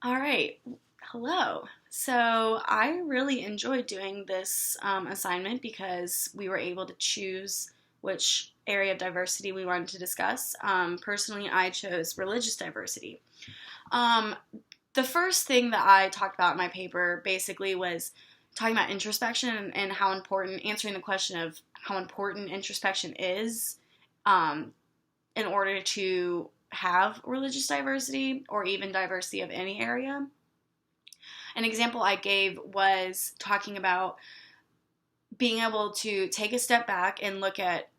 All right. Hello. So I really enjoyed doing this assignment because we were able to choose which area of diversity we wanted to discuss. Personally, I chose religious diversity. Um, the first thing that I talked about in my paper basically was talking about introspection and how important, answering the question of how important introspection is um, in order to have religious diversity or even diversity of any area. An example I gave was talking about being able to take a step back and look at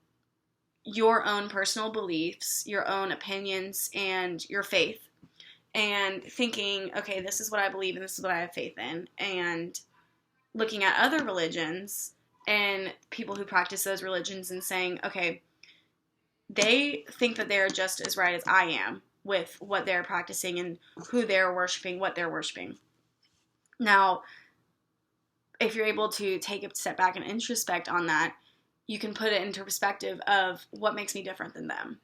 your own personal beliefs, your own opinions, and your faith, and thinking, okay, this is what I believe and this is what I have faith in, and looking at other religions and people who practice those religions and saying, okay, they think that they're just as right as I am with what they're practicing and who they're worshiping, what they're worshiping. Now, if you're able to take a step back and introspect on that, you can put it into perspective of what makes me different than them.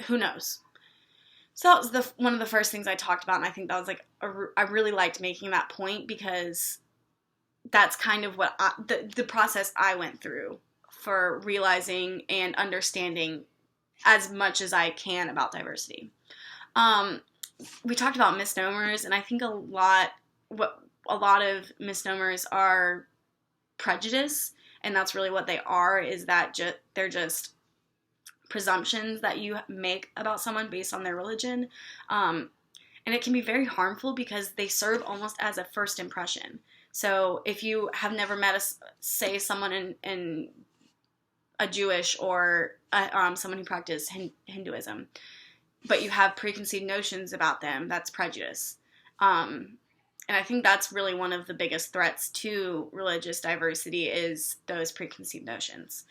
Who knows? So that was one of the first things I talked about, and I think that was I really liked making that point because that's kind of what the process I went through for realizing and understanding as much as I can about diversity. Um, we talked about misnomers, and I think a lot of misnomers are prejudice, and that's really what they are. Is that they're just presumptions that you make about someone based on their religion, and it can be very harmful because they serve almost as a first impression. So if you have never met someone in a Jewish or someone who practices Hinduism, but you have preconceived notions about them, that's prejudice. And I think that's really one of the biggest threats to religious diversity is those preconceived notions.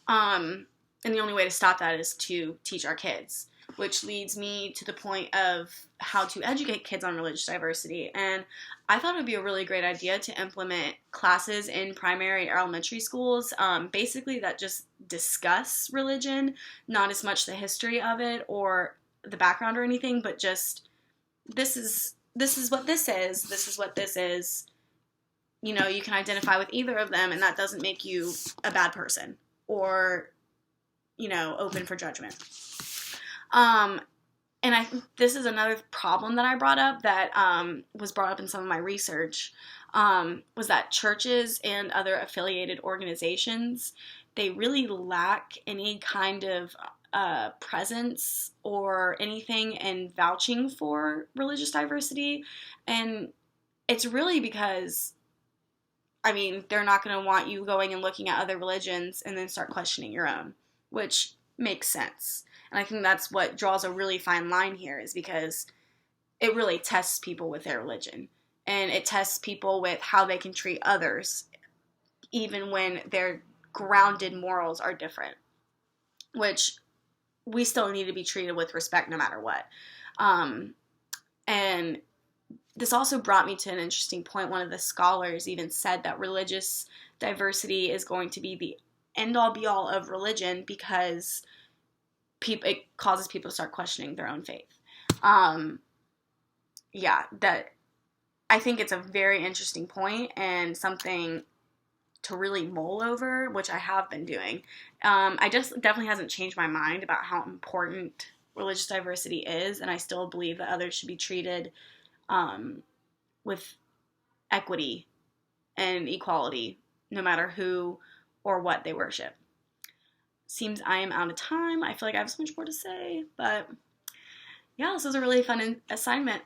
And the only way to stop that is to teach our kids, which leads me to the point of how to educate kids on religious diversity. And I thought it would be a really great idea to implement classes in primary or elementary schools, basically that just discuss religion, not as much the history of it or the background or anything, but just this is what this is, this is what this is. You know, you can identify with either of them, and that doesn't make you a bad person or, open for judgment. And I think this is another problem that I brought up that was brought up in some of my research, was that churches and other affiliated organizations, they really lack any kind of presence or anything in vouching for religious diversity. And it's really because, they're not going to want you going and looking at other religions and then start questioning your own, which makes sense. And I think that's what draws a really fine line here, is because it really tests people with their religion. And it tests people with how they can treat others, even when their grounded morals are different, which we still need to be treated with respect no matter what. And this also brought me to an interesting point. One of the scholars even said that religious diversity is going to be the end-all be-all of religion because it causes people to start questioning their own faith. That I think it's a very interesting point and something to really mull over, which I have been doing. I just definitely hasn't changed my mind about how important religious diversity is, and I still believe that others should be treated with equity and equality, no matter who or what they worship. Seems I am out of time. I feel like I have so much more to say, but yeah, this was a really fun assignment.